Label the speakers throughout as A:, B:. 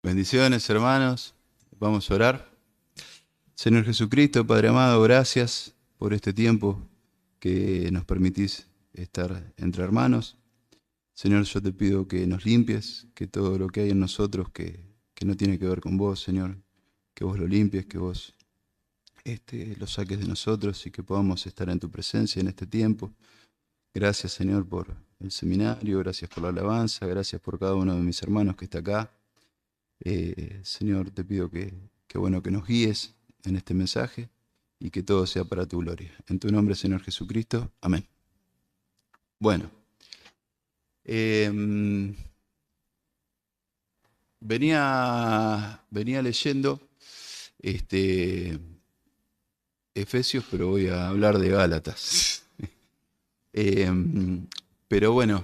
A: Bendiciones, hermanos. Vamos a orar. Señor Jesucristo, Padre amado, gracias por este tiempo que nos permitís estar entre hermanos. Señor, yo te pido que nos limpies, que todo lo que hay en nosotros que no tiene que ver con vos, Señor, que vos lo limpies, que vos lo saques de nosotros y que podamos estar en tu presencia en este tiempo. Gracias, Señor, por el seminario, gracias por la alabanza, gracias por cada uno de mis hermanos que está acá. Señor, te pido que bueno, que nos guíes en este mensaje y que todo sea para tu gloria. En tu nombre, Señor Jesucristo. Amén. Bueno, eh, venía leyendo Efesios, pero voy a hablar de Gálatas. Eh, pero bueno,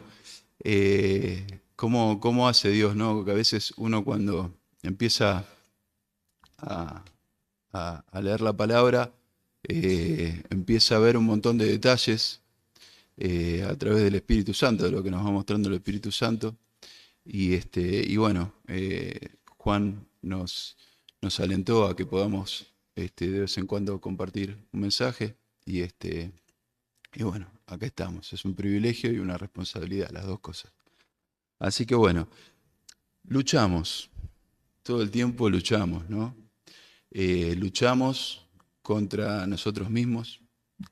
A: ¿cómo hace Dios, no? Que a veces uno cuando empieza a, a leer la palabra, empieza a ver un montón de detalles a través del Espíritu Santo, de lo que nos va mostrando el Espíritu Santo. Y bueno, Juan nos alentó a que podamos de vez en cuando compartir un mensaje. Y bueno, acá estamos. Es un privilegio y una responsabilidad, las dos cosas. Así que bueno, luchamos. Todo el tiempo luchamos, ¿no? Luchamos contra nosotros mismos,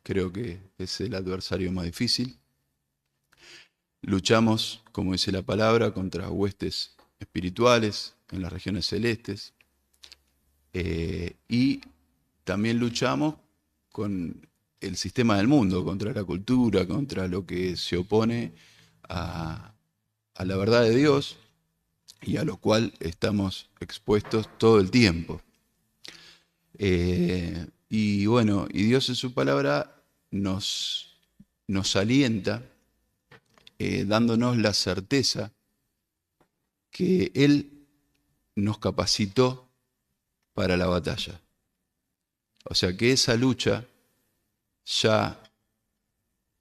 A: creo que es el adversario más difícil. Luchamos, como dice la palabra, contra huestes espirituales en las regiones celestes. Y también luchamos con el sistema del mundo, contra la cultura, contra lo que se opone a, a la verdad de Dios y a lo cual estamos expuestos todo el tiempo. Y bueno, y Dios en su palabra nos alienta, dándonos la certeza que Él nos capacitó para la batalla. O sea que esa lucha ya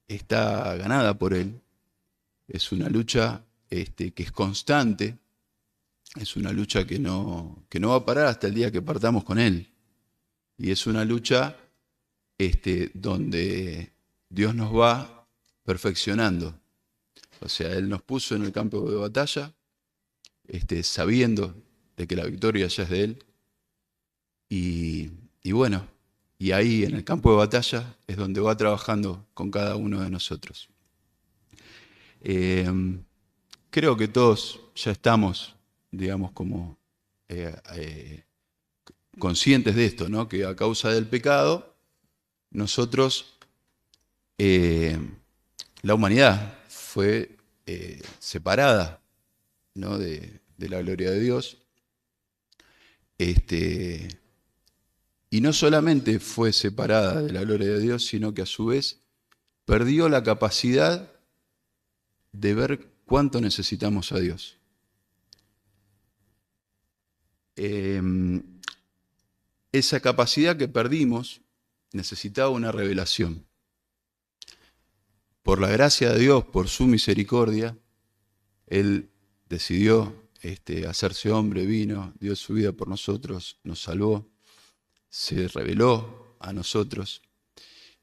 A: está ganada por Él. Es una lucha que es constante, es una lucha que no va a parar hasta el día que partamos con Él. Y es una lucha donde Dios nos va perfeccionando. O sea, Él nos puso en el campo de batalla, sabiendo de que la victoria ya es de Él. Y bueno, y ahí en el campo de batalla es donde va trabajando con cada uno de nosotros. Eh, Creo que todos ya estamos, digamos, como conscientes de esto, ¿no? Que a causa del pecado, nosotros, eh, la humanidad fue separada, ¿no? de la gloria de Dios. Y no solamente fue separada de la gloria de Dios, sino que a su vez perdió la capacidad de ver cuánto necesitamos a Dios. Eh, Esa capacidad que perdimos necesitaba una revelación. Por la gracia de Dios, por su misericordia, Él decidió hacerse hombre, vino, dio su vida por nosotros, nos salvó, se reveló a nosotros.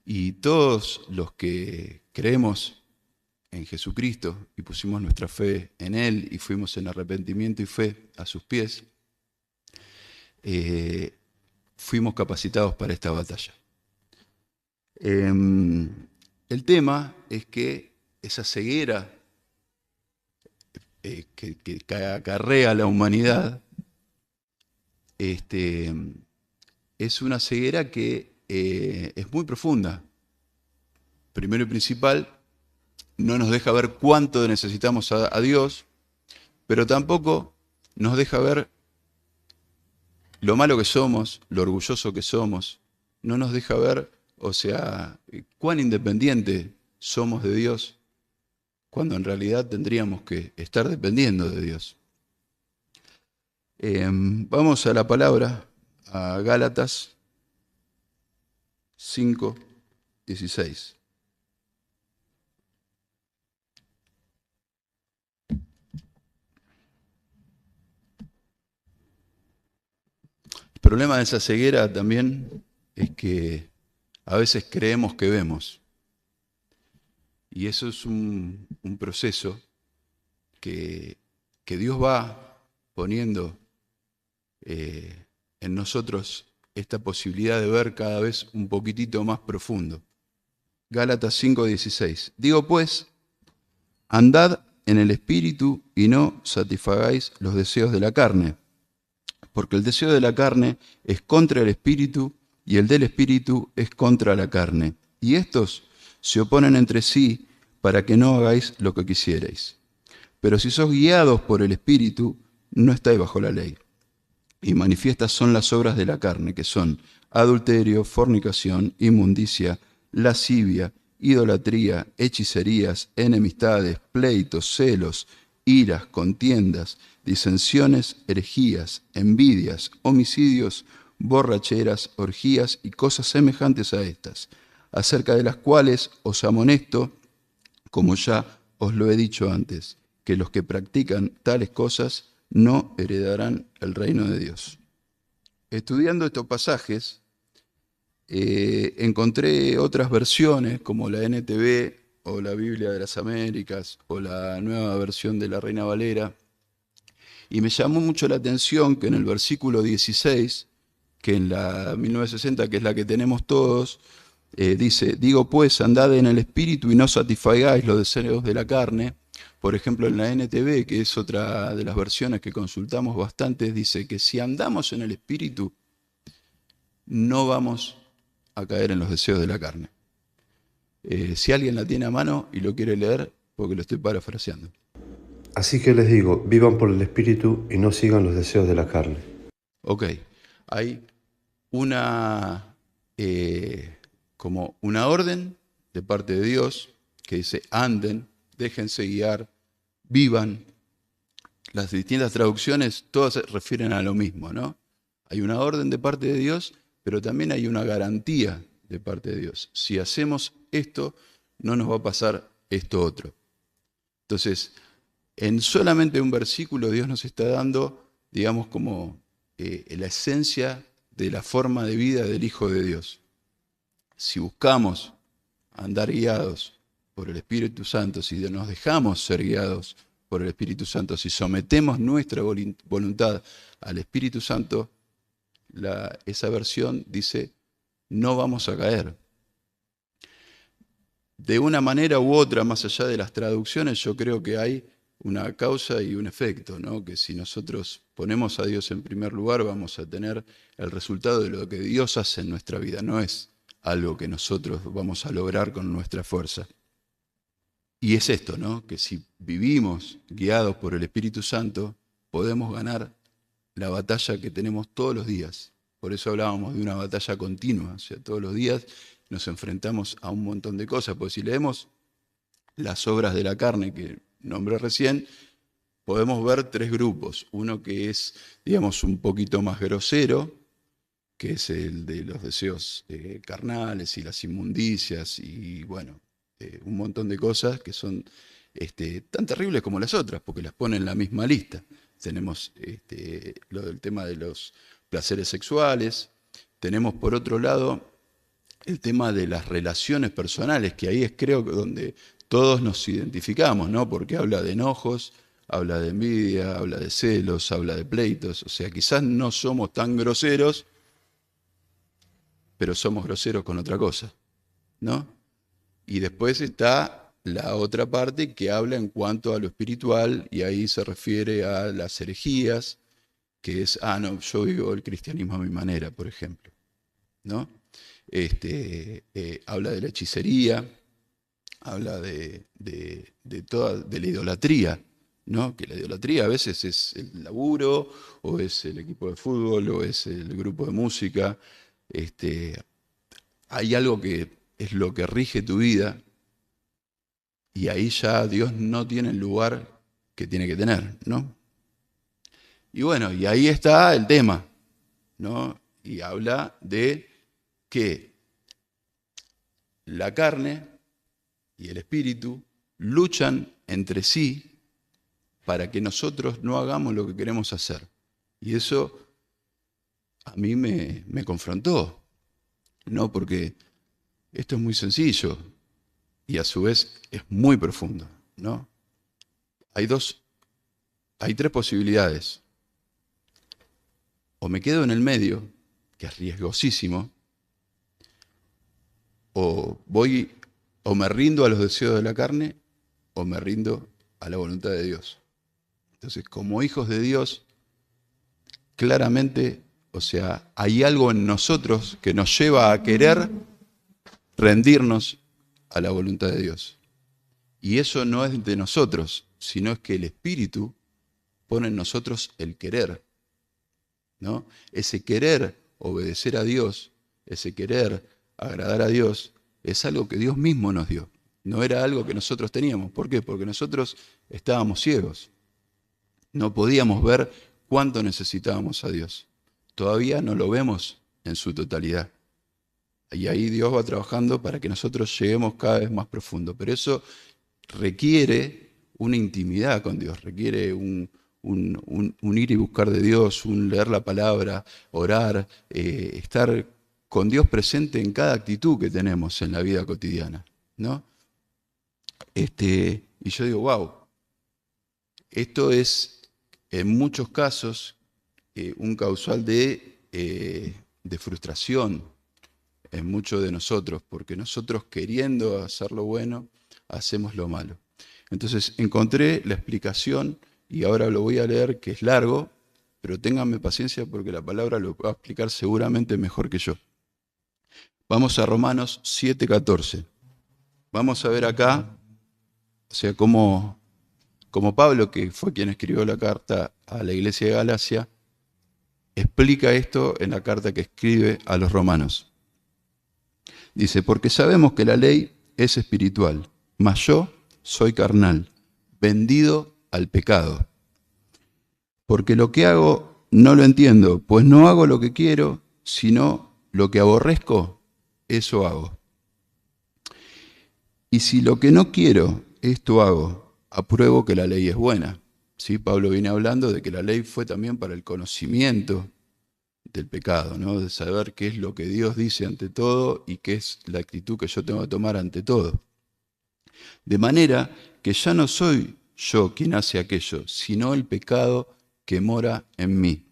A: Y todos los que creemos en Jesucristo y pusimos nuestra fe en Él y fuimos en arrepentimiento y fe a sus pies, fuimos capacitados para esta batalla. El tema es que esa ceguera que acarrea la humanidad es una ceguera que es muy profunda. Primero y principal, no nos deja ver cuánto necesitamos a Dios, pero tampoco nos deja ver lo malo que somos, lo orgulloso que somos. No nos deja ver, o sea, cuán independiente somos de Dios, cuando en realidad tendríamos que estar dependiendo de Dios. Vamos a la palabra, a Gálatas 5:16. problema de esa ceguera también es que a veces creemos que vemos. Y eso es un proceso que Dios va poniendo en nosotros esta posibilidad de ver cada vez un poquitito más profundo. Gálatas 5:16. Digo pues, andad en el Espíritu y no satisfagáis los deseos de la carne, porque el deseo de la carne es contra el Espíritu y el del Espíritu es contra la carne. Y estos se oponen entre sí para que no hagáis lo que quisierais. Pero si sos guiados por el Espíritu, no estáis bajo la ley. Y manifiestas son las obras de la carne, que son adulterio, fornicación, inmundicia, lascivia, idolatría, hechicerías, enemistades, pleitos, celos, iras, contiendas, disensiones, herejías, envidias, homicidios, borracheras, orgías y cosas semejantes a estas, acerca de las cuales os amonesto, como ya os lo he dicho antes, que los que practican tales cosas no heredarán el reino de Dios. Estudiando estos pasajes, encontré otras versiones como la NTV o la Biblia de las Américas o la nueva versión de la Reina Valera, y me llamó mucho la atención que en el versículo 16, que en la 1960, que es la que tenemos todos, dice, digo pues, andad en el Espíritu y no satisfagáis los deseos de la carne. Por ejemplo, en la NTV, que es otra de las versiones que consultamos bastante, dice que si andamos en el Espíritu, no vamos a caer en los deseos de la carne. Si alguien la tiene a mano y lo quiere leer, porque lo estoy parafraseando.
B: Así que les digo, vivan por el Espíritu y no sigan los deseos de la carne.
A: Ok, hay una, como una orden de parte de Dios que dice, anden, déjense guiar, vivan. Las distintas traducciones todas se refieren a lo mismo, ¿no? Hay una orden de parte de Dios, pero también hay una garantía de parte de Dios. Si hacemos esto, no nos va a pasar esto otro. Entonces, en solamente un versículo Dios nos está dando, digamos, como la esencia de la forma de vida del Hijo de Dios. Si buscamos andar guiados por el Espíritu Santo, si nos dejamos ser guiados por el Espíritu Santo, si sometemos nuestra voluntad al Espíritu Santo, esa versión dice, no vamos a caer. De una manera u otra, más allá de las traducciones, yo creo que hay una causa y un efecto, ¿no? Que si nosotros ponemos a Dios en primer lugar, vamos a tener el resultado de lo que Dios hace en nuestra vida, no es algo que nosotros vamos a lograr con nuestra fuerza. Y es esto, ¿no? Que si vivimos guiados por el Espíritu Santo, podemos ganar la batalla que tenemos todos los días. Por eso hablábamos de una batalla continua, o sea, todos los días nos enfrentamos a un montón de cosas, porque si leemos las obras de la carne que nombré recién, podemos ver tres grupos. Uno que es, digamos, un poquito más grosero, que es el de los deseos carnales y las inmundicias y, bueno, un montón de cosas que son tan terribles como las otras, porque las ponen en la misma lista. Tenemos lo del tema de los placeres sexuales, tenemos por otro lado el tema de las relaciones personales, que ahí es creo que donde todos nos identificamos, ¿no? Porque habla de enojos, habla de envidia, habla de celos, habla de pleitos, o sea, quizás no somos tan groseros, pero somos groseros con otra cosa, ¿no? Y después está la otra parte que habla en cuanto a lo espiritual, y ahí se refiere a las herejías, que es, no, yo vivo el cristianismo a mi manera, por ejemplo, ¿no? Habla de la hechicería, habla de la idolatría, ¿no? Que la idolatría a veces es el laburo, o es el equipo de fútbol, o es el grupo de música. Hay algo que es lo que rige tu vida, y ahí ya Dios no tiene el lugar que tiene que tener, ¿no? Y bueno, y ahí está el tema, ¿no? Y habla de que la carne y el espíritu luchan entre sí para que nosotros no hagamos lo que queremos hacer. Y eso a mí me confrontó, ¿no? Porque esto es muy sencillo y a su vez es muy profundo, ¿no? Hay tres posibilidades. O me quedo en el medio, que es riesgosísimo, o o me rindo a los deseos de la carne, o me rindo a la voluntad de Dios. Entonces, como hijos de Dios, claramente, o sea, hay algo en nosotros que nos lleva a querer rendirnos a la voluntad de Dios. Y eso no es de nosotros, sino es que el Espíritu pone en nosotros el querer, ¿no? Ese querer obedecer a Dios, ese querer agradar a Dios, es algo que Dios mismo nos dio. No era algo que nosotros teníamos. ¿Por qué? Porque nosotros estábamos ciegos. No podíamos ver cuánto necesitábamos a Dios. Todavía no lo vemos en su totalidad. Y ahí Dios va trabajando para que nosotros lleguemos cada vez más profundo. Pero eso requiere una intimidad con Dios, requiere un ir y buscar de Dios, un leer la palabra, orar, estar con Dios presente en cada actitud que tenemos en la vida cotidiana, ¿no? Y yo digo, wow, esto es en muchos casos un causal de frustración en muchos de nosotros, porque nosotros queriendo hacer lo bueno, hacemos lo malo. Entonces encontré la explicación y ahora lo voy a leer, que es largo, pero ténganme paciencia porque la palabra lo va a explicar seguramente mejor que yo. Vamos a Romanos 7:14. Vamos a ver acá, o sea, como Pablo, que fue quien escribió la carta a la iglesia de Galacia, explica esto en la carta que escribe a los romanos. Dice, porque sabemos que la ley es espiritual, mas yo soy carnal, vendido al pecado. Porque lo que hago no lo entiendo, pues no hago lo que quiero, sino lo que aborrezco, eso hago. Y si lo que no quiero, esto hago, apruebo que la ley es buena. ¿Sí? Pablo viene hablando de que la ley fue también para el conocimiento del pecado, ¿no? De saber qué es lo que Dios dice ante todo y qué es la actitud que yo tengo que tomar ante todo. De manera que ya no soy yo quien hace aquello, sino el pecado que mora en mí.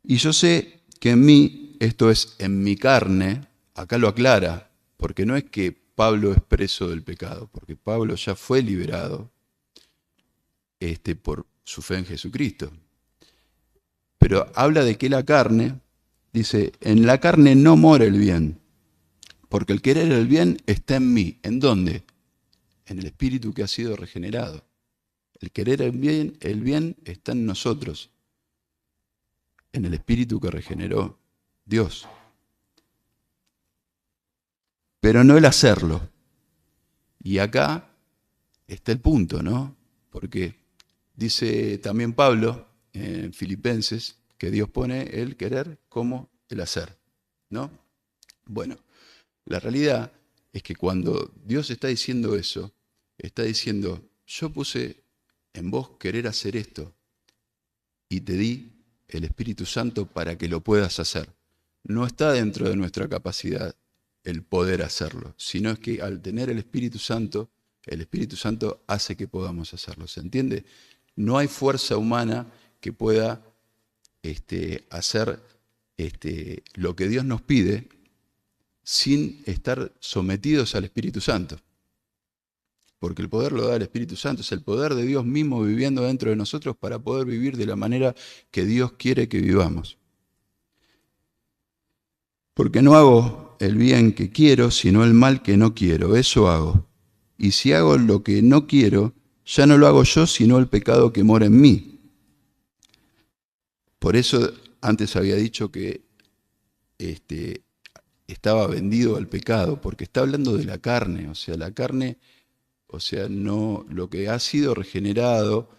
A: Y yo sé que en mí, esto es en mi carne, acá lo aclara, porque no es que Pablo es preso del pecado, porque Pablo ya fue liberado por su fe en Jesucristo. Pero habla de que la carne, dice, en la carne no mora el bien, porque el querer el bien está en mí. ¿En dónde? En el espíritu que ha sido regenerado. El querer el bien está en nosotros, en el espíritu que regeneró Dios. Pero no el hacerlo. Y acá está el punto, ¿no? Porque dice también Pablo en Filipenses que Dios pone el querer como el hacer, ¿no? Bueno, la realidad es que cuando Dios está diciendo eso, está diciendo, yo puse en vos querer hacer esto y te di el Espíritu Santo para que lo puedas hacer. No está dentro de nuestra capacidad el poder hacerlo, sino es que al tener el Espíritu Santo hace que podamos hacerlo. ¿Se entiende? No hay fuerza humana que pueda hacer lo que Dios nos pide sin estar sometidos al Espíritu Santo. Porque el poder lo da el Espíritu Santo, es el poder de Dios mismo viviendo dentro de nosotros para poder vivir de la manera que Dios quiere que vivamos. Porque no hago el bien que quiero, sino el mal que no quiero, eso hago. Y si hago lo que no quiero, ya no lo hago yo, sino el pecado que mora en mí. Por eso antes había dicho que estaba vendido al pecado, porque está hablando de la carne, o sea, la carne, o sea, no, lo que ha sido regenerado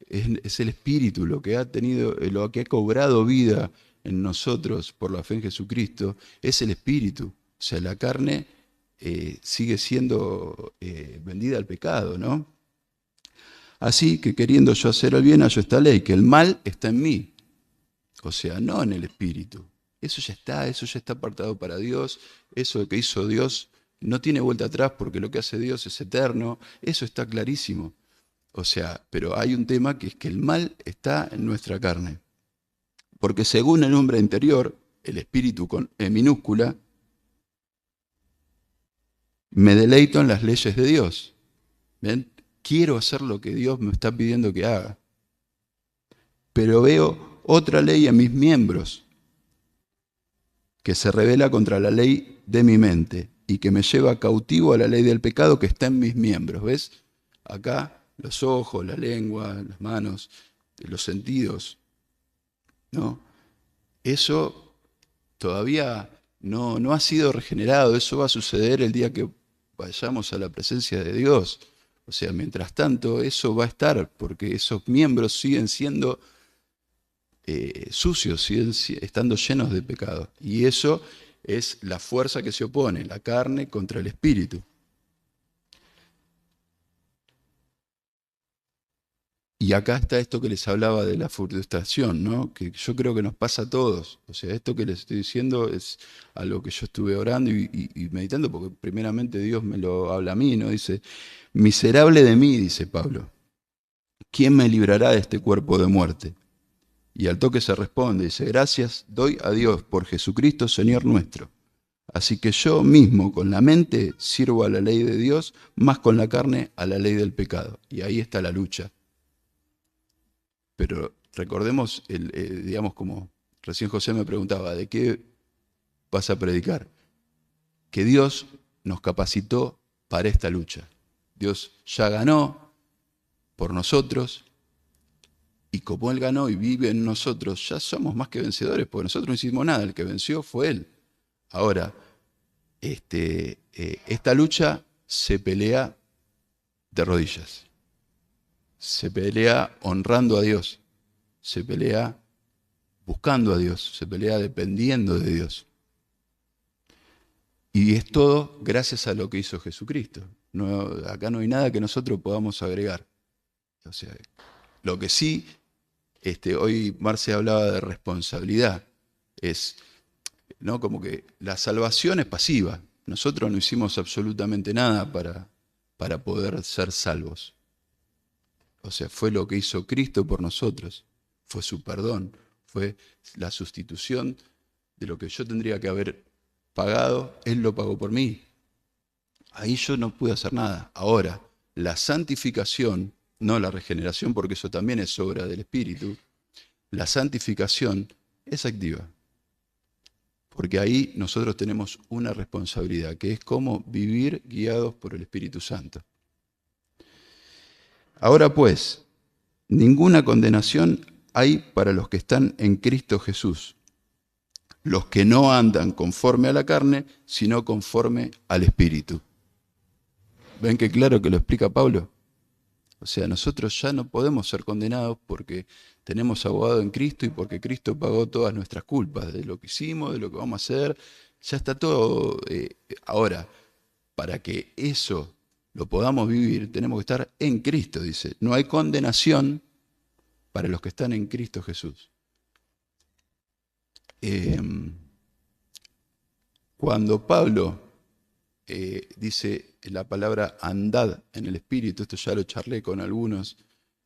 A: es el espíritu, lo que ha tenido, lo que ha cobrado vida en nosotros por la fe en Jesucristo, es el espíritu. O sea, la carne sigue siendo vendida al pecado, ¿no? Así que queriendo yo hacer el bien, hallo esta ley, que el mal está en mí. O sea, no en el espíritu. Eso ya está apartado para Dios. Eso que hizo Dios no tiene vuelta atrás porque lo que hace Dios es eterno. Eso está clarísimo. O sea, pero hay un tema que es que el mal está en nuestra carne. Porque según el hombre interior, el espíritu con E minúscula, me deleito en las leyes de Dios. ¿Ven? Quiero hacer lo que Dios me está pidiendo que haga. Pero veo otra ley en mis miembros que se revela contra la ley de mi mente y que me lleva cautivo a la ley del pecado que está en mis miembros. ¿Ves? Acá los ojos, la lengua, las manos, los sentidos, ¿no? Eso todavía no ha sido regenerado. Eso va a suceder el día que vayamos a la presencia de Dios. O sea, mientras tanto, eso va a estar, porque esos miembros siguen siendo sucios, siguen estando llenos de pecado. Y eso es la fuerza que se opone, la carne contra el espíritu. Y acá está esto que les hablaba de la frustración, ¿no? Que yo creo que nos pasa a todos. O sea, esto que les estoy diciendo es algo que yo estuve orando y meditando, porque primeramente Dios me lo habla a mí, ¿no? Dice, miserable de mí, dice Pablo, ¿quién me librará de este cuerpo de muerte? Y al toque se responde, dice, gracias doy a Dios por Jesucristo, Señor nuestro. Así que yo mismo con la mente sirvo a la ley de Dios, más con la carne a la ley del pecado. Y ahí está la lucha. Pero recordemos, digamos, como recién José me preguntaba, ¿de qué vas a predicar? Que Dios nos capacitó para esta lucha. Dios ya ganó por nosotros, y como Él ganó y vive en nosotros, ya somos más que vencedores, porque nosotros no hicimos nada, el que venció fue Él. Ahora, esta lucha se pelea de rodillas, se pelea honrando a Dios, se pelea buscando a Dios, se pelea dependiendo de Dios. Y es todo gracias a lo que hizo Jesucristo. No, acá no hay nada que nosotros podamos agregar. O sea, lo que sí, hoy Marce hablaba de responsabilidad, es, ¿no? Como que la salvación es pasiva. Nosotros no hicimos absolutamente nada para poder ser salvos. O sea, fue lo que hizo Cristo por nosotros. Fue su perdón, fue la sustitución de lo que yo tendría que haber pagado, Él lo pagó por mí. Ahí yo no pude hacer nada. Ahora, la santificación, no la regeneración, porque eso también es obra del Espíritu, la santificación es activa. Porque ahí nosotros tenemos una responsabilidad, que es cómo vivir guiados por el Espíritu Santo. Ahora pues, ninguna condenación hay para los que están en Cristo Jesús, los que no andan conforme a la carne, sino conforme al Espíritu. ¿Ven qué claro que lo explica Pablo? O sea, nosotros ya no podemos ser condenados porque tenemos abogado en Cristo y porque Cristo pagó todas nuestras culpas, de lo que hicimos, de lo que vamos a hacer, ya está todo. Ahora, para que eso lo podamos vivir, tenemos que estar en Cristo, dice. No hay condenación para los que están en Cristo Jesús. Cuando Pablo dice la palabra andad en el Espíritu, esto ya lo charlé con algunos,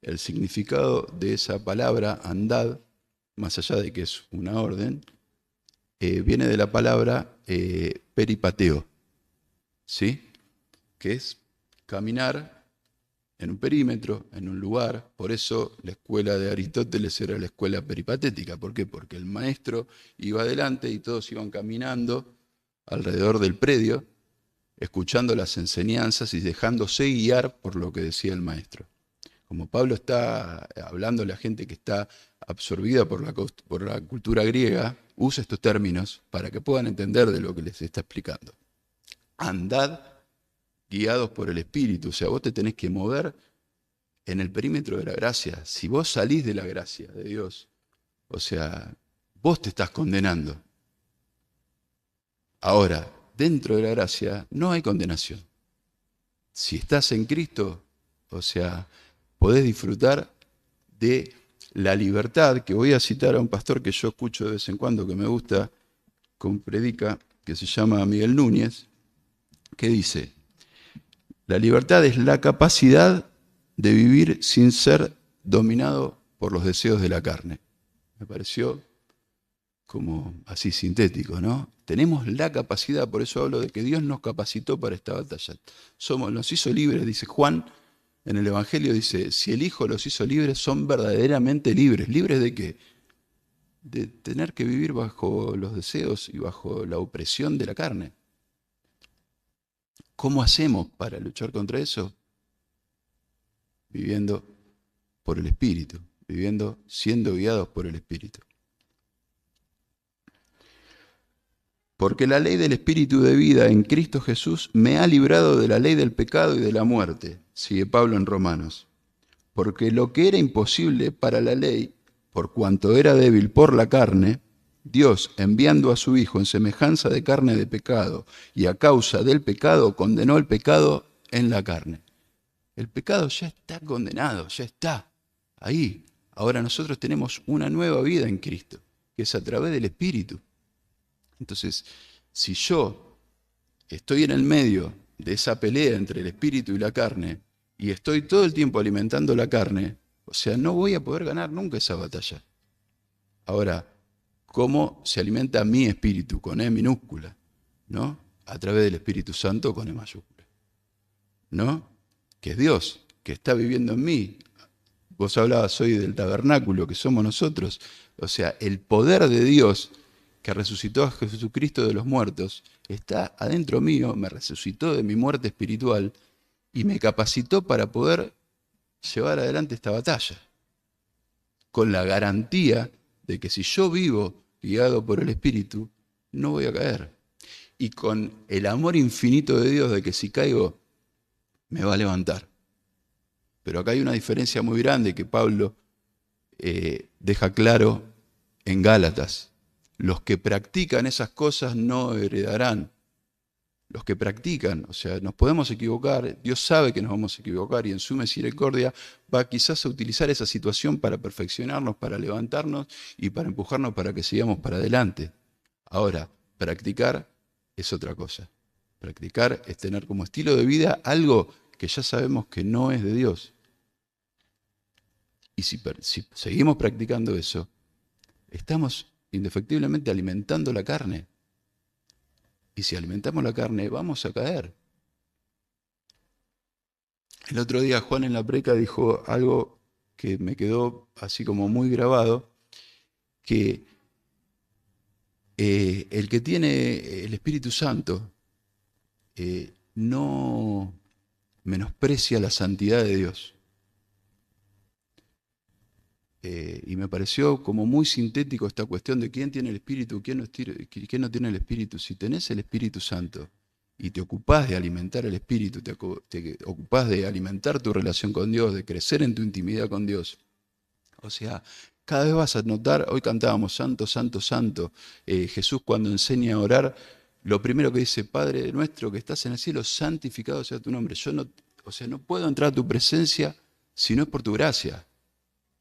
A: el significado de esa palabra andad, más allá de que es una orden, viene de la palabra peripateo, ¿sí? Que es caminar en un perímetro, en un lugar. Por eso la escuela de Aristóteles era la escuela peripatética. ¿Por qué? Porque el maestro iba adelante y todos iban caminando alrededor del predio, escuchando las enseñanzas y dejándose guiar por lo que decía el maestro. Como Pablo está hablando a la gente que está absorbida por la cultura griega, usa estos términos para que puedan entender de lo que les está explicando. Andad guiados por el Espíritu, o sea, vos te tenés que mover en el perímetro de la gracia. Si vos salís de la gracia de Dios, o sea, vos te estás condenando. Ahora, dentro de la gracia no hay condenación. Si estás en Cristo, o sea, podés disfrutar de la libertad, que voy a citar a un pastor que yo escucho de vez en cuando, que me gusta, con predica, que se llama Miguel Núñez, que dice: la libertad es la capacidad de vivir sin ser dominado por los deseos de la carne. Me pareció como así sintético, ¿no? Tenemos la capacidad, por eso hablo de que Dios nos capacitó para esta batalla. Nos hizo libres, dice Juan en el Evangelio, dice, si el Hijo los hizo libres, son verdaderamente libres. ¿Libres de qué? De tener que vivir bajo los deseos y bajo la opresión de la carne. ¿Cómo hacemos para luchar contra eso? Viviendo por el Espíritu, viviendo siendo guiados por el Espíritu. Porque la ley del Espíritu de vida en Cristo Jesús me ha librado de la ley del pecado y de la muerte, sigue Pablo en Romanos. Porque lo que era imposible para la ley, por cuanto era débil por la carne, Dios, enviando a su Hijo en semejanza de carne de pecado, y a causa del pecado condenó el pecado en la carne. El pecado ya está condenado, ya está ahí. Ahora nosotros tenemos una nueva vida en Cristo, que es a través del Espíritu. Entonces, si yo estoy en el medio de esa pelea entre el espíritu y la carne, y estoy todo el tiempo alimentando la carne, o sea, no voy a poder ganar nunca esa batalla. Ahora, ¿cómo se alimenta mi espíritu? Con E minúscula, ¿no? A través del Espíritu Santo con E mayúscula, ¿no? Que es Dios, que está viviendo en mí. Vos hablabas hoy del tabernáculo que somos nosotros. O sea, el poder de Dios que resucitó a Jesucristo de los muertos, está adentro mío, me resucitó de mi muerte espiritual y me capacitó para poder llevar adelante esta batalla. Con la garantía de que si yo vivo guiado por el Espíritu, no voy a caer. Y con el amor infinito de Dios de que si caigo, me va a levantar. Pero acá hay una diferencia muy grande que Pablo deja claro en Gálatas. Los que practican esas cosas no heredarán. Los que practican, o sea, nos podemos equivocar, Dios sabe que nos vamos a equivocar y en su misericordia va quizás a utilizar esa situación para perfeccionarnos, para levantarnos y para empujarnos para que sigamos para adelante. Ahora, practicar es otra cosa. Practicar es tener como estilo de vida algo que ya sabemos que no es de Dios. Y si seguimos practicando eso, estamos indefectiblemente alimentando la carne. Y si alimentamos la carne, vamos a caer. El otro día Juan en la preca dijo algo que me quedó así como muy grabado, que el que tiene el Espíritu Santo no menosprecia la santidad de Dios. Y me pareció como muy sintético esta cuestión de quién tiene el Espíritu, quién no tiene el Espíritu. Si tenés el Espíritu Santo y te ocupás de alimentar el Espíritu, te ocupás de alimentar tu relación con Dios, de crecer en tu intimidad con Dios, o sea, cada vez vas a notar, hoy cantábamos Santo, Santo, Santo, Jesús cuando enseña a orar, lo primero que dice, Padre nuestro que estás en el cielo, santificado sea tu nombre. Yo no puedo entrar a tu presencia si no es por tu gracia.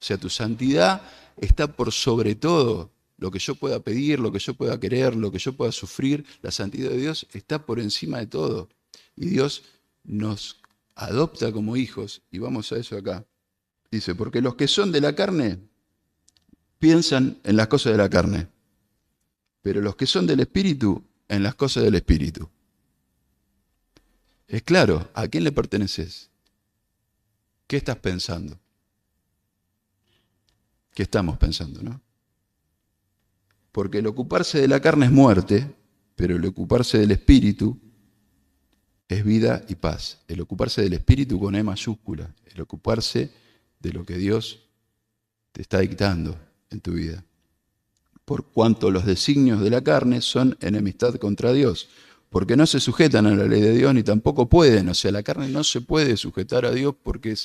A: O sea, tu santidad está por sobre todo. Lo que yo pueda pedir, lo que yo pueda querer, lo que yo pueda sufrir, la santidad de Dios está por encima de todo. Y Dios nos adopta como hijos, y vamos a eso acá. Dice, porque los que son de la carne piensan en las cosas de la carne, pero los que son del Espíritu, en las cosas del Espíritu. Es claro, ¿a quién le perteneces? ¿Qué estás pensando? ¿Qué estamos pensando, no? Porque el ocuparse de la carne es muerte, pero el ocuparse del Espíritu es vida y paz. El ocuparse del Espíritu con E mayúscula, el ocuparse de lo que Dios te está dictando en tu vida. Por cuanto los designios de la carne son enemistad contra Dios, porque no se sujetan a la ley de Dios ni tampoco pueden. O sea, la carne no se puede sujetar a Dios porque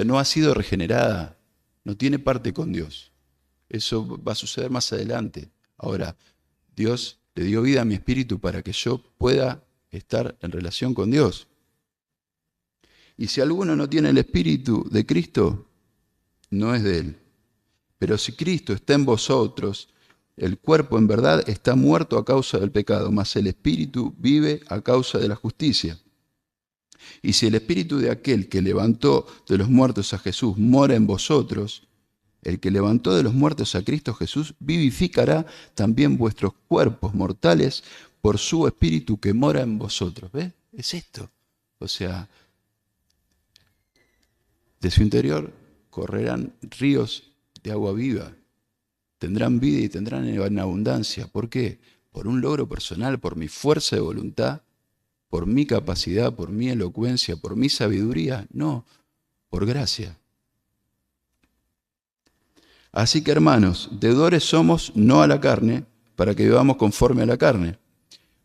A: no ha sido regenerada, no tiene parte con Dios. Eso va a suceder más adelante. Ahora, Dios le dio vida a mi espíritu para que yo pueda estar en relación con Dios. Y si alguno no tiene el Espíritu de Cristo, no es de Él. Pero si Cristo está en vosotros, el cuerpo en verdad está muerto a causa del pecado, mas el espíritu vive a causa de la justicia. Y si el espíritu de aquel que levantó de los muertos a Jesús mora en vosotros, el que levantó de los muertos a Cristo Jesús vivificará también vuestros cuerpos mortales por su espíritu que mora en vosotros. ¿Ves? Es esto. O sea, de su interior correrán ríos de agua viva. Tendrán vida y tendrán en abundancia. ¿Por qué? Por un logro personal, por mi fuerza de voluntad, por mi capacidad, por mi elocuencia, por mi sabiduría. No, por gracia. Así que, hermanos, deudores somos no a la carne, para que vivamos conforme a la carne.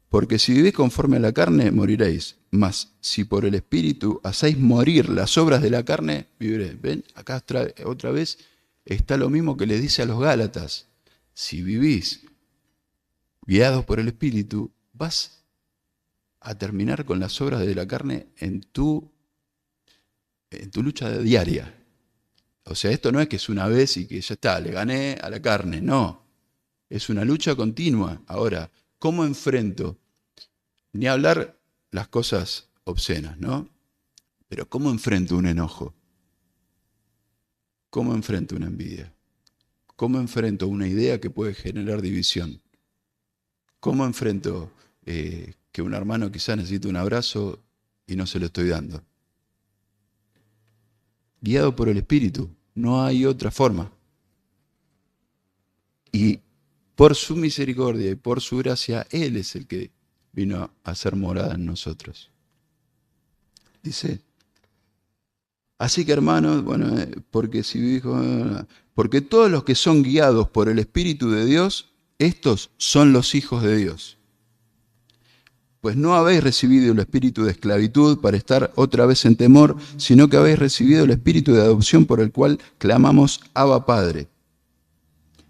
A: Porque si vivís conforme a la carne, moriréis. Mas si por el Espíritu hacéis morir las obras de la carne, viviréis. ¿Ven? Acá otra vez está lo mismo que le dice a los Gálatas. Si vivís guiados por el Espíritu, vas a terminar con las obras de la carne en tu lucha diaria. O sea, esto no es que es una vez y que ya está, le gané a la carne, no. Es una lucha continua. Ahora, ¿cómo enfrento? Ni hablar las cosas obscenas, ¿no? Pero ¿cómo enfrento un enojo? ¿Cómo enfrento una envidia? ¿Cómo enfrento una idea que puede generar división? ¿Cómo enfrento que un hermano quizás necesite un abrazo y no se lo estoy dando? Guiado por el Espíritu, no hay otra forma. Y por su misericordia y por su gracia, Él es el que vino a hacer morada en nosotros. Dice, así que hermanos, bueno, porque todos los que son guiados por el Espíritu de Dios, estos son los hijos de Dios. Pues no habéis recibido el espíritu de esclavitud para estar otra vez en temor, sino que habéis recibido el espíritu de adopción por el cual clamamos Abba Padre.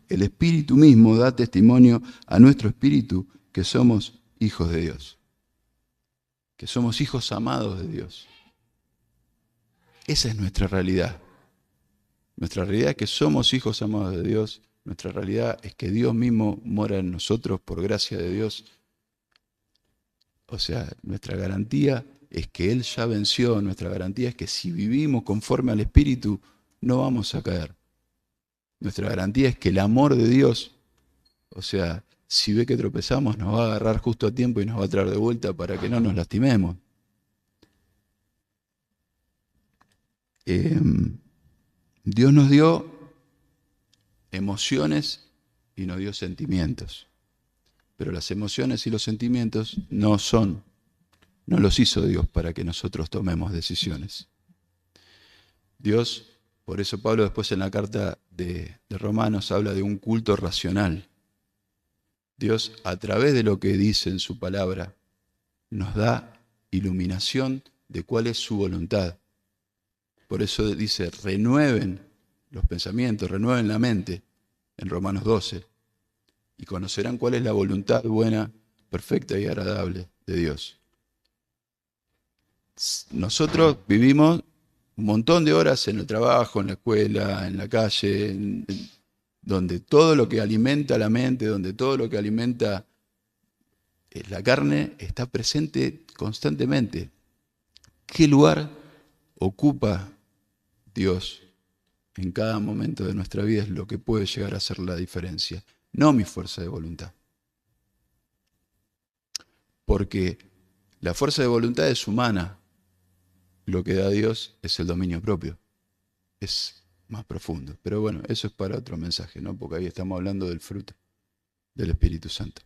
A: El Espíritu mismo da testimonio a nuestro espíritu que somos hijos de Dios, que somos hijos amados de Dios. Esa es nuestra realidad. Nuestra realidad es que somos hijos amados de Dios. Nuestra realidad es que Dios mismo mora en nosotros por gracia de Dios. O sea, nuestra garantía es que Él ya venció. Nuestra garantía es que si vivimos conforme al Espíritu, no vamos a caer. Nuestra garantía es que el amor de Dios, o sea, si ve que tropezamos, nos va a agarrar justo a tiempo y nos va a traer de vuelta para que no nos lastimemos. Dios nos dio emociones y nos dio sentimientos. Pero las emociones y los sentimientos no los hizo Dios para que nosotros tomemos decisiones. Dios, por eso Pablo después en la carta de Romanos habla de un culto racional. Dios, a través de lo que dice en su palabra, nos da iluminación de cuál es su voluntad. Por eso dice, renueven los pensamientos, renueven la mente, en Romanos 12, y conocerán cuál es la voluntad buena, perfecta y agradable de Dios. Nosotros vivimos un montón de horas en el trabajo, en la escuela, en la calle, donde todo lo que alimenta la mente, donde todo lo que alimenta la carne está presente constantemente. ¿Qué lugar ocupa Dios en cada momento de nuestra vida? Es lo que puede llegar a hacer la diferencia, no mi fuerza de voluntad. Porque la fuerza de voluntad es humana, lo que da Dios es el dominio propio, es más profundo. Pero bueno, eso es para otro mensaje, ¿no? Porque ahí estamos hablando del fruto del Espíritu Santo.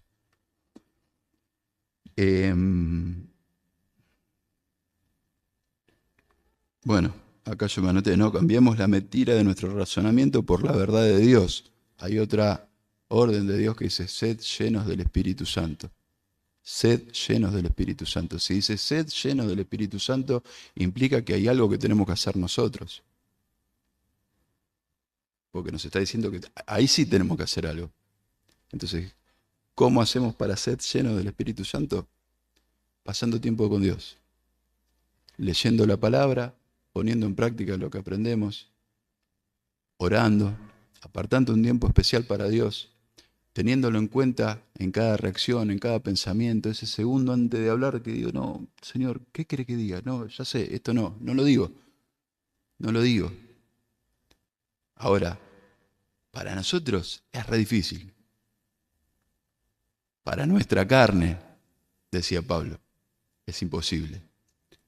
A: Bueno, acá yo me anoté, ¿no? Cambiemos la mentira de nuestro razonamiento por la verdad de Dios. Hay otra orden de Dios que dice, sed llenos del Espíritu Santo. Sed llenos del Espíritu Santo. Si dice sed llenos del Espíritu Santo, implica que hay algo que tenemos que hacer nosotros. Porque nos está diciendo que ahí sí tenemos que hacer algo. Entonces, ¿cómo hacemos para ser llenos del Espíritu Santo? Pasando tiempo con Dios. Leyendo la palabra, poniendo en práctica lo que aprendemos, orando, apartando un tiempo especial para Dios, teniéndolo en cuenta en cada reacción, en cada pensamiento, ese segundo antes de hablar que digo, no, Señor, ¿qué quiere que diga? No, ya sé, esto no lo digo, no lo digo. Ahora, para nosotros es re difícil. Para nuestra carne, decía Pablo, es imposible.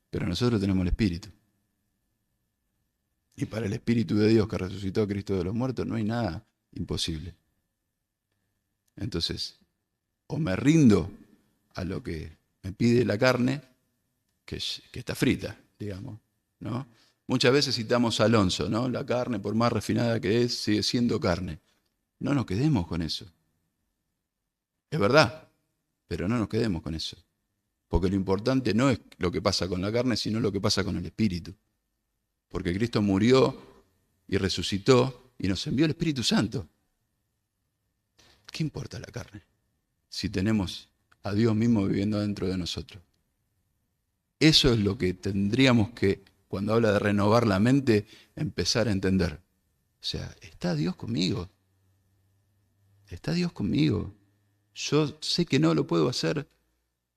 A: Pero nosotros tenemos el Espíritu. Y para el Espíritu de Dios que resucitó a Cristo de los muertos no hay nada imposible. Entonces, o me rindo a lo que me pide la carne, que está frita, digamos, ¿no? Muchas veces citamos a Alonso, ¿no? La carne, por más refinada que es, sigue siendo carne. No nos quedemos con eso. Es verdad, pero no nos quedemos con eso. Porque lo importante no es lo que pasa con la carne, sino lo que pasa con el Espíritu. Porque Cristo murió y resucitó y nos envió el Espíritu Santo. ¿Qué importa la carne? Si tenemos a Dios mismo viviendo dentro de nosotros. Eso es lo que tendríamos que, cuando habla de renovar la mente, empezar a entender. O sea, está Dios conmigo. Está Dios conmigo. Yo sé que no lo puedo hacer,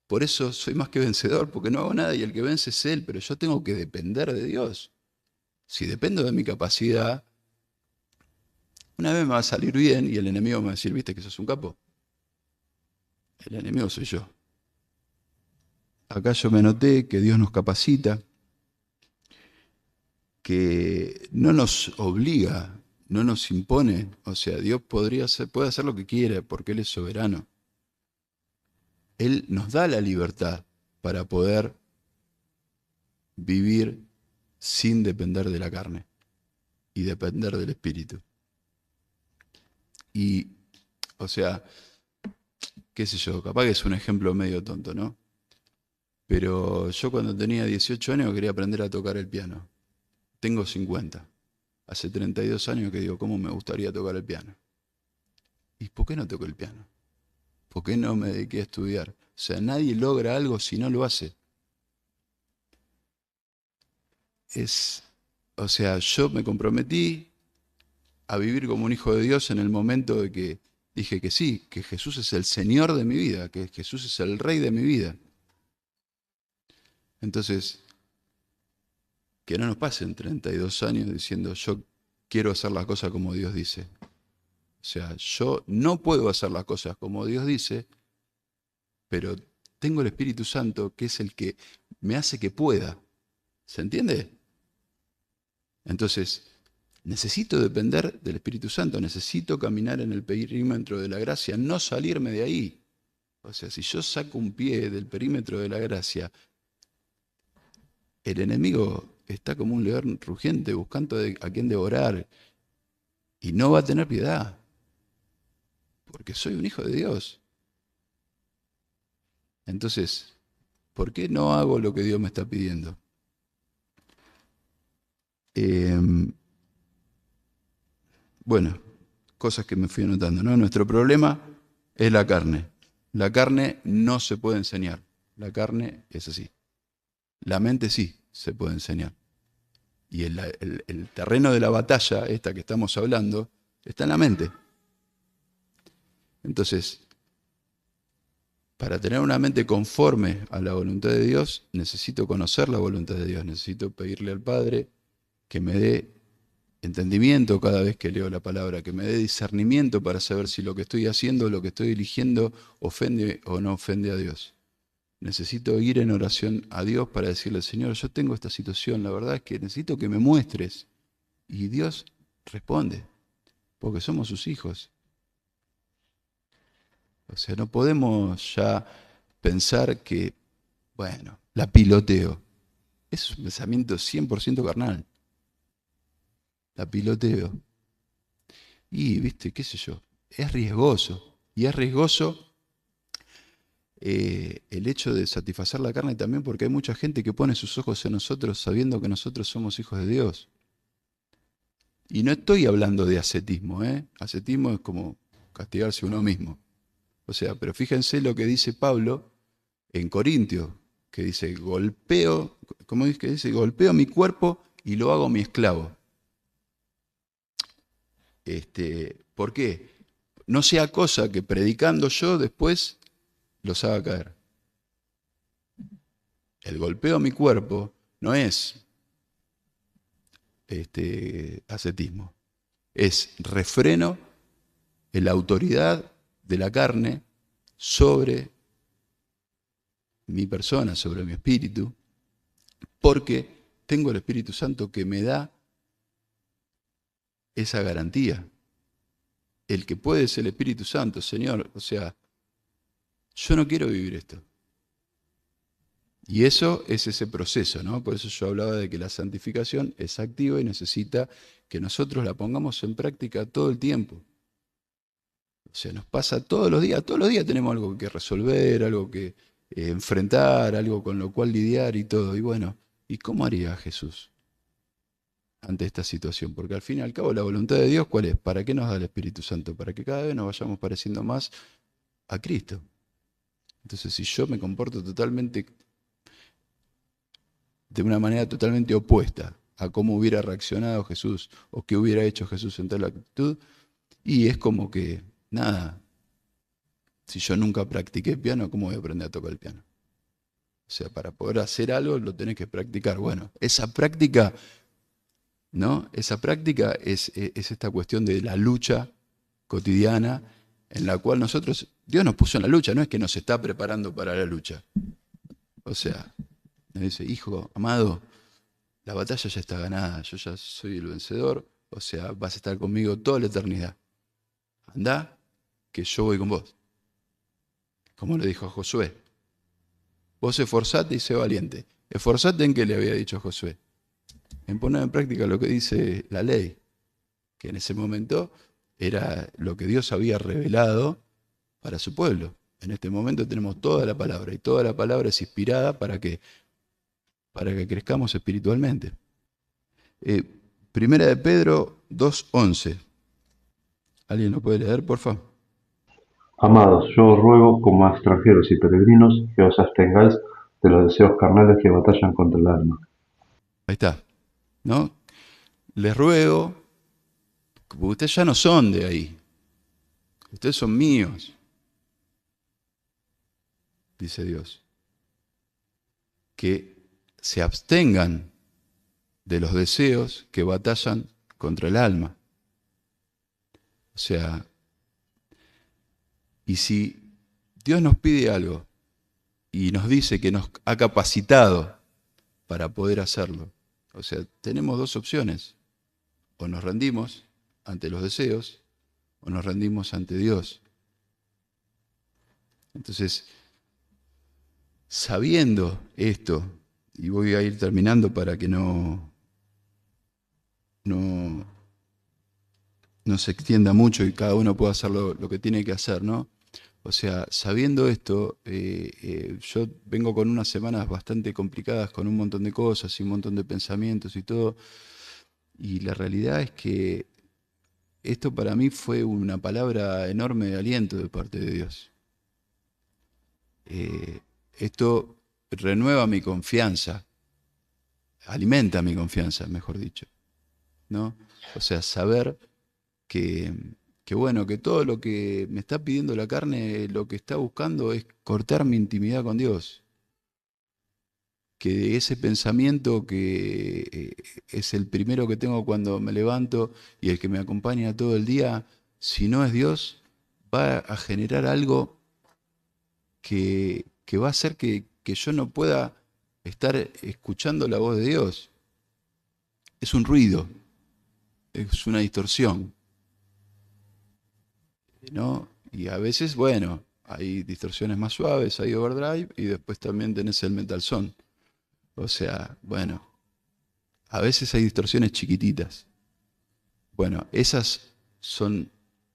A: por eso soy más que vencedor, porque no hago nada y el que vence es Él, pero yo tengo que depender de Dios. Si dependo de mi capacidad, una vez me va a salir bien y el enemigo me va a decir, ¿viste que sos un capo? El enemigo soy yo. Acá yo me noté que Dios nos capacita, que no nos obliga, no nos impone. O sea, Dios puede hacer lo que quiera porque Él es soberano. Él nos da la libertad para poder vivir sin depender de la carne y depender del Espíritu. Y, o sea, qué sé yo, capaz que es un ejemplo medio tonto, ¿no? Pero yo cuando tenía 18 años quería aprender a tocar el piano. Tengo 50. Hace 32 años que digo, ¿cómo me gustaría tocar el piano? ¿Y por qué no toco el piano? ¿Por qué no me dediqué a estudiar? O sea, nadie logra algo si no lo hace. O sea, yo me comprometí a vivir como un hijo de Dios en el momento de que dije que sí, que Jesús es el Señor de mi vida, que Jesús es el Rey de mi vida. Entonces, que no nos pasen 32 años diciendo yo quiero hacer las cosas como Dios dice. O sea, yo no puedo hacer las cosas como Dios dice, pero tengo el Espíritu Santo que es el que me hace que pueda. ¿Se entiende? Entonces, necesito depender del Espíritu Santo, necesito caminar en el perímetro de la gracia, no salirme de ahí. O sea, si yo saco un pie del perímetro de la gracia, el enemigo está como un león rugiente buscando a quién devorar y no va a tener piedad, porque soy un hijo de Dios. Entonces, ¿por qué no hago lo que Dios me está pidiendo? Bueno, cosas que me fui anotando, ¿no? Nuestro problema es la carne. La carne no se puede enseñar. La carne es así. La mente sí se puede enseñar. Y el terreno de la batalla, esta que estamos hablando, está en la mente. Entonces, para tener una mente conforme a la voluntad de Dios, necesito conocer la voluntad de Dios, necesito pedirle al Padre que me dé entendimiento cada vez que leo la palabra, que me dé discernimiento para saber si lo que estoy haciendo, lo que estoy eligiendo, ofende o no ofende a Dios. Necesito ir en oración a Dios para decirle, Señor, yo tengo esta situación, la verdad es que necesito que me muestres. Y Dios responde, porque somos sus hijos. O sea, no podemos ya pensar que, bueno, la piloteo. Es un pensamiento 100% carnal. La piloteo. Y, viste, qué sé yo, es riesgoso. Y es riesgoso el hecho de satisfacer la carne también porque hay mucha gente que pone sus ojos en nosotros sabiendo que nosotros somos hijos de Dios. Y no estoy hablando de ascetismo, ¿eh? Ascetismo es como castigarse uno mismo. O sea, pero fíjense lo que dice Pablo en Corintios, que dice, golpeo, ¿cómo es que dice? Golpeo mi cuerpo y lo hago mi esclavo. ¿Por qué? No sea cosa que predicando yo después los haga caer. El golpeo a mi cuerpo no es ascetismo, es refreno en la autoridad de la carne sobre mi persona, sobre mi espíritu, porque tengo el Espíritu Santo que me da esa garantía. El que puede es el Espíritu Santo, Señor. O sea, yo no quiero vivir esto. Y eso es ese proceso, ¿no? Por eso yo hablaba de que la santificación es activa y necesita que nosotros la pongamos en práctica todo el tiempo. O sea, nos pasa todos los días tenemos algo que resolver, algo que enfrentar, algo con lo cual lidiar y todo. Y bueno, ¿y cómo haría Jesús ante esta situación? Porque al fin y al cabo la voluntad de Dios, ¿cuál es? ¿Para qué nos da el Espíritu Santo? Para que cada vez nos vayamos pareciendo más a Cristo. Entonces, si yo me comporto totalmente, de una manera totalmente opuesta a cómo hubiera reaccionado Jesús o qué hubiera hecho Jesús en tal actitud, y es como que, nada, si yo nunca practiqué piano, ¿cómo voy a aprender a tocar el piano? O sea, para poder hacer algo lo tenés que practicar. Bueno, esa práctica, ¿no? Esa práctica es esta cuestión de la lucha cotidiana en la cual Dios nos puso en la lucha, no es que nos está preparando para la lucha. O sea, nos dice, hijo, amado, la batalla ya está ganada, yo ya soy el vencedor, o sea, vas a estar conmigo toda la eternidad. Andá, que yo voy con vos. Como le dijo a Josué. Vos esforzate y sé valiente. Esforzate en qué le había dicho a Josué. En poner en práctica lo que dice la ley, que en ese momento era lo que Dios había revelado para su pueblo. En este momento tenemos toda la palabra, y toda la palabra es inspirada para que crezcamos espiritualmente. Primera de Pedro 2:11. ¿Alguien lo puede leer, por favor?
B: Amados, yo os ruego, como a extranjeros y peregrinos, que os abstengáis de los deseos carnales que batallan contra el alma.
A: Ahí está, ¿no? Les ruego, porque ustedes ya no son de ahí, ustedes son míos, dice Dios, que se abstengan de los deseos que batallan contra el alma. O sea, y si Dios nos pide algo y nos dice que nos ha capacitado para poder hacerlo, o sea, tenemos dos opciones. O nos rendimos ante los deseos o nos rendimos ante Dios. Entonces, sabiendo esto, y voy a ir terminando para que no se extienda mucho y cada uno pueda hacer lo que tiene que hacer, ¿no? O sea, sabiendo esto, yo vengo con unas semanas bastante complicadas, con un montón de cosas y un montón de pensamientos y todo, y la realidad es que esto para mí fue una palabra enorme de aliento de parte de Dios. Esto renueva mi confianza, alimenta mi confianza, mejor dicho, ¿no? O sea, saber que, bueno, que todo lo que me está pidiendo la carne, lo que está buscando es cortar mi intimidad con Dios. Que ese pensamiento que es el primero que tengo cuando me levanto y el que me acompaña todo el día, si no es Dios, va a generar algo que va a hacer que yo no pueda estar escuchando la voz de Dios. Es un ruido, es una distorsión, ¿no? Y a veces, bueno, hay distorsiones más suaves, hay overdrive y después también tenés el metal son. O sea, bueno, a veces hay distorsiones chiquititas. Bueno, esas son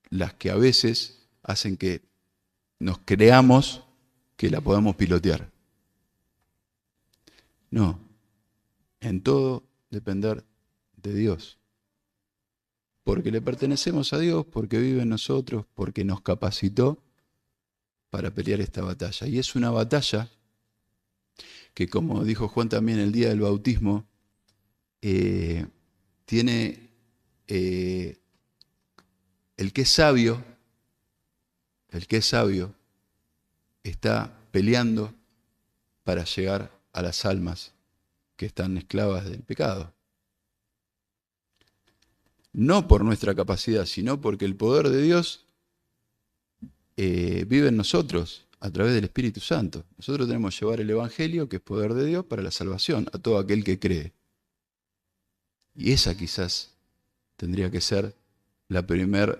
A: las que a veces hacen que nos creamos que la podemos pilotear. No, en todo depender de Dios. Porque le pertenecemos a Dios, porque vive en nosotros, porque nos capacitó para pelear esta batalla. Y es una batalla que, como dijo Juan también el día del bautismo, tiene el que es sabio, está peleando para llegar a las almas que están esclavas del pecado. No por nuestra capacidad, sino porque el poder de Dios vive en nosotros a través del Espíritu Santo. Nosotros tenemos que llevar el Evangelio, que es poder de Dios, para la salvación, a todo aquel que cree. Y esa quizás tendría que ser la primera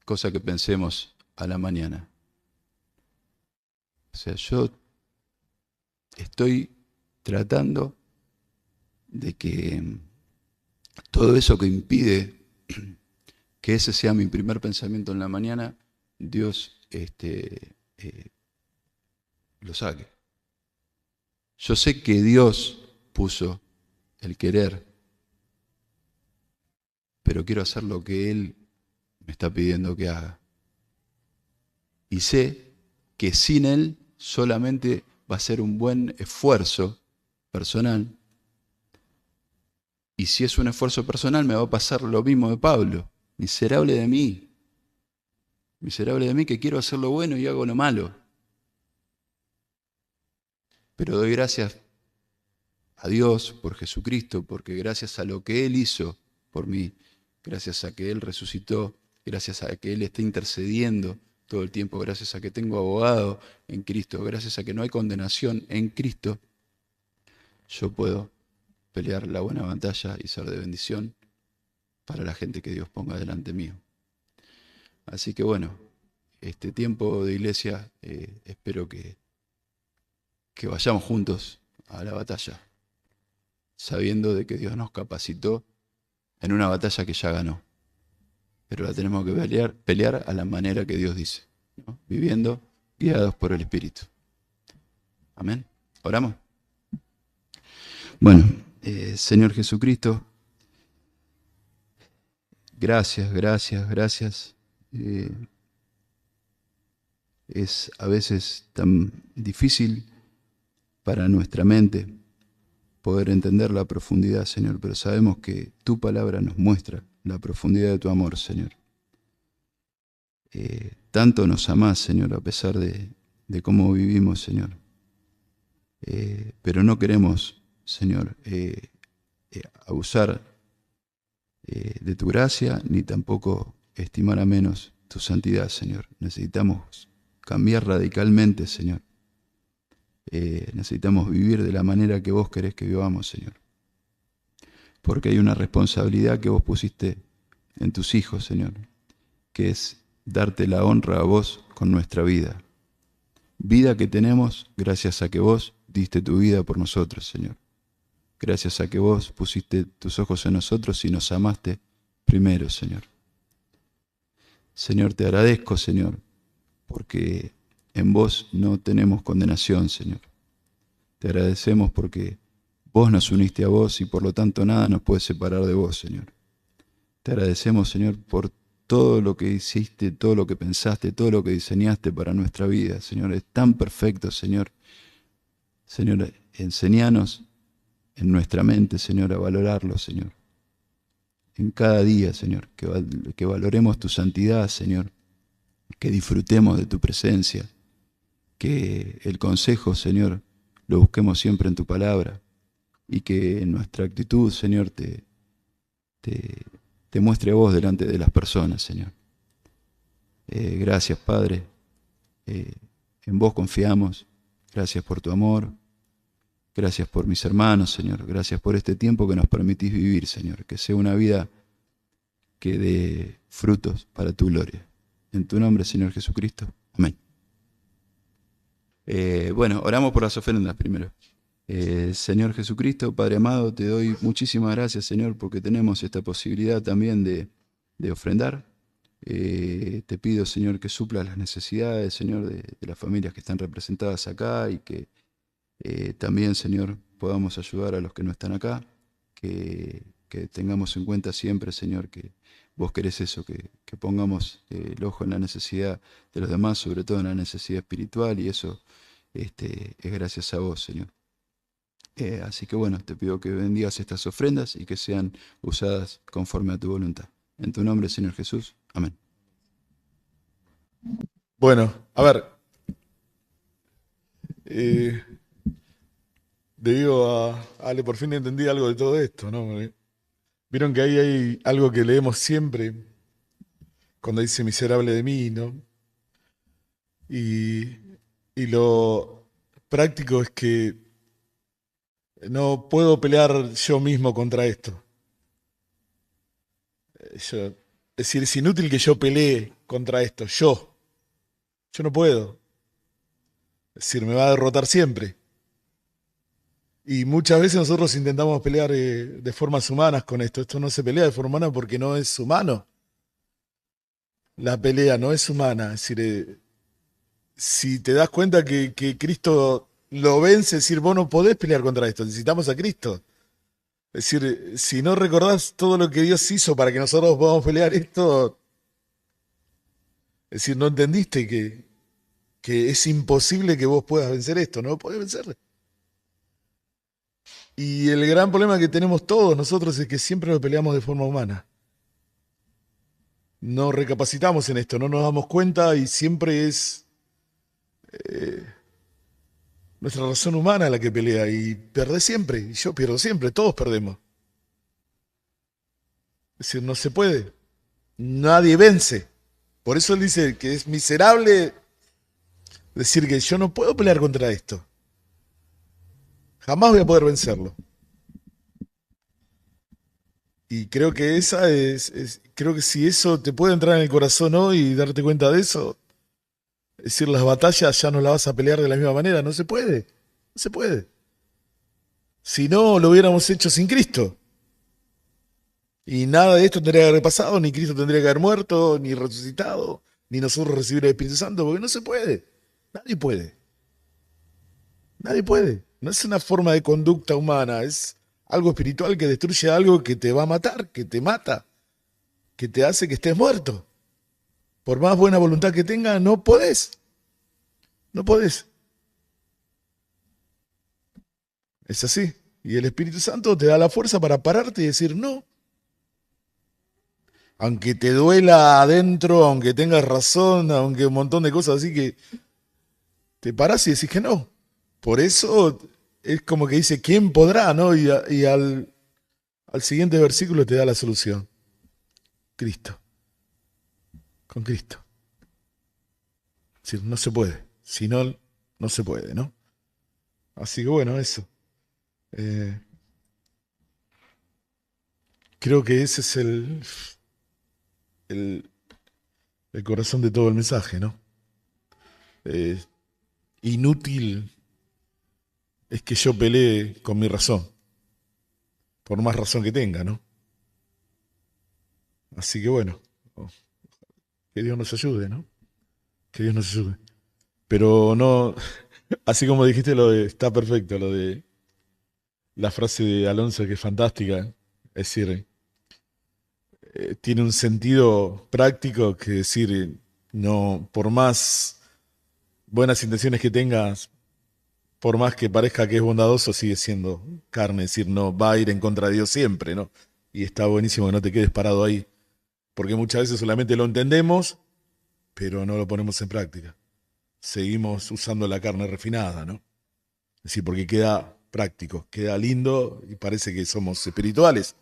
A: cosa que pensemos a la mañana. O sea, yo estoy tratando de que todo eso que impide que ese sea mi primer pensamiento en la mañana, Dios lo saque. Yo sé que Dios puso el querer, pero quiero hacer lo que Él me está pidiendo que haga. Y sé que sin Él solamente va a ser un buen esfuerzo personal. Y si es un esfuerzo personal, me va a pasar lo mismo de Pablo. Miserable de mí. Miserable de mí que quiero hacer lo bueno y hago lo malo. Pero doy gracias a Dios por Jesucristo, porque gracias a lo que Él hizo por mí, gracias a que Él resucitó, gracias a que Él está intercediendo todo el tiempo, gracias a que tengo abogado en Cristo, gracias a que no hay condenación en Cristo, yo puedo pelear la buena batalla y ser de bendición para la gente que Dios ponga delante mío. Así que bueno, este tiempo de iglesia espero que vayamos juntos a la batalla, sabiendo de que Dios nos capacitó en una batalla que ya ganó. Pero la tenemos que pelear a la manera que Dios dice, ¿no? Viviendo guiados por el Espíritu. Amén. ¿Oramos? Bueno, Señor Jesucristo, gracias. Es a veces tan difícil para nuestra mente poder entender la profundidad, Señor, pero sabemos que tu palabra nos muestra la profundidad de tu amor, Señor. Tanto nos amás, Señor, a pesar de cómo vivimos, Señor. Pero no queremos, Señor, abusar de tu gracia, ni tampoco estimar a menos tu santidad, Señor. Necesitamos cambiar radicalmente, Señor. Necesitamos vivir de la manera que vos querés que vivamos, Señor. Porque hay una responsabilidad que vos pusiste en tus hijos, Señor, que es darte la honra a vos con nuestra vida. Vida que tenemos gracias a que vos diste tu vida por nosotros, Señor. Gracias a que vos pusiste tus ojos en nosotros y nos amaste primero, Señor. Señor, te agradezco, Señor, porque en vos no tenemos condenación, Señor. Te agradecemos porque vos nos uniste a vos y por lo tanto nada nos puede separar de vos, Señor. Te agradecemos, Señor, por todo lo que hiciste, todo lo que pensaste, todo lo que diseñaste para nuestra vida, Señor. Es tan perfecto, Señor. Señor, enséñanos en nuestra mente, Señor, a valorarlo, Señor. En cada día, Señor, que valoremos tu santidad, Señor. Que disfrutemos de tu presencia. Que el consejo, Señor, lo busquemos siempre en tu palabra. Y que en nuestra actitud, Señor, te muestre a vos delante de las personas, Señor. Gracias, Padre. En vos confiamos. Gracias por tu amor. Gracias por mis hermanos, Señor. Gracias por este tiempo que nos permitís vivir, Señor. Que sea una vida que dé frutos para tu gloria. En tu nombre, Señor Jesucristo. Amén. Bueno, oramos por las ofrendas primero. Señor Jesucristo, Padre amado, te doy muchísimas gracias, Señor, porque tenemos esta posibilidad también de ofrendar. Te pido, Señor, que suplas las necesidades, Señor, de las familias que están representadas acá y que también, Señor, podamos ayudar a los que no están acá, que tengamos en cuenta siempre, Señor, que vos querés eso, que pongamos el ojo en la necesidad de los demás, sobre todo en la necesidad espiritual, y eso es gracias a vos, Señor. Así que bueno, te pido que bendigas estas ofrendas y que sean usadas conforme a tu voluntad. En tu nombre, Señor Jesús. Amén.
C: Bueno, a ver. Debido a Ale, por fin entendí algo de todo esto, ¿no? Vieron que ahí hay algo que leemos siempre cuando dice miserable de mí, ¿no? Y, y lo práctico es que no puedo pelear yo mismo contra esto. Es decir, es inútil que yo pelee contra esto, yo no puedo. Es decir, me va a derrotar siempre. Y muchas veces nosotros intentamos pelear de formas humanas con esto. Esto no se pelea de forma humana porque no es humano. La pelea no es humana. Es decir, si te das cuenta que Cristo lo vence, es decir, vos no podés pelear contra esto. Necesitamos a Cristo. Es decir, si no recordás todo lo que Dios hizo para que nosotros podamos pelear esto, es decir, no entendiste que es imposible que vos puedas vencer esto. No podés vencer. Y el gran problema que tenemos todos nosotros es que siempre lo peleamos de forma humana. No recapacitamos en esto, no nos damos cuenta y siempre es nuestra razón humana la que pelea y perdés siempre, y yo pierdo siempre, todos perdemos. Es decir, no se puede, nadie vence. Por eso él dice que es miserable decir que yo no puedo pelear contra esto. Jamás voy a poder vencerlo. Y creo que creo que si eso te puede entrar en el corazón hoy y darte cuenta de eso, es decir, las batallas ya no las vas a pelear de la misma manera, no se puede, no se puede. Si no, lo hubiéramos hecho sin Cristo. Y nada de esto tendría que haber pasado, ni Cristo tendría que haber muerto, ni resucitado, ni nosotros recibir el Espíritu Santo, porque no se puede. Nadie puede. Nadie puede. No es una forma de conducta humana, es algo espiritual que destruye algo que te va a matar, que te mata, que te hace que estés muerto. Por más buena voluntad que tenga, no podés. No podés. Es así. Y el Espíritu Santo te da la fuerza para pararte y decir no. Aunque te duela adentro, aunque tengas razón, aunque un montón de cosas así que te parás y decís que no. Por eso es como que dice, ¿quién podrá? ¿No? Y al siguiente versículo te da la solución. Cristo. Con Cristo. Es decir, no se puede. Si no, no se puede, ¿no? Así que bueno, eso. Eh, creo que ese es el, el corazón de todo el mensaje, ¿no? Eh, inútil es que yo pelee con mi razón, por más razón que tenga, ¿no? Así que bueno, oh, que Dios nos ayude, ¿no? Que Dios nos ayude. Pero no, así como dijiste lo de, está perfecto, lo de la frase de Alonso que es fantástica, es decir, tiene un sentido práctico que decir, no, por más buenas intenciones que tengas, por más que parezca que es bondadoso, sigue siendo carne, es decir, no va a ir en contra de Dios siempre, ¿no? Y está buenísimo que no te quedes parado ahí, porque muchas veces solamente lo entendemos, pero no lo ponemos en práctica. Seguimos usando la carne refinada, ¿no? Es decir, porque queda práctico, queda lindo y parece que somos espirituales,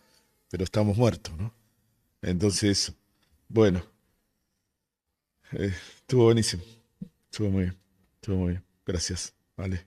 C: pero estamos muertos, ¿no? Entonces, bueno, estuvo buenísimo, estuvo muy bien, estuvo muy bien. Gracias, vale.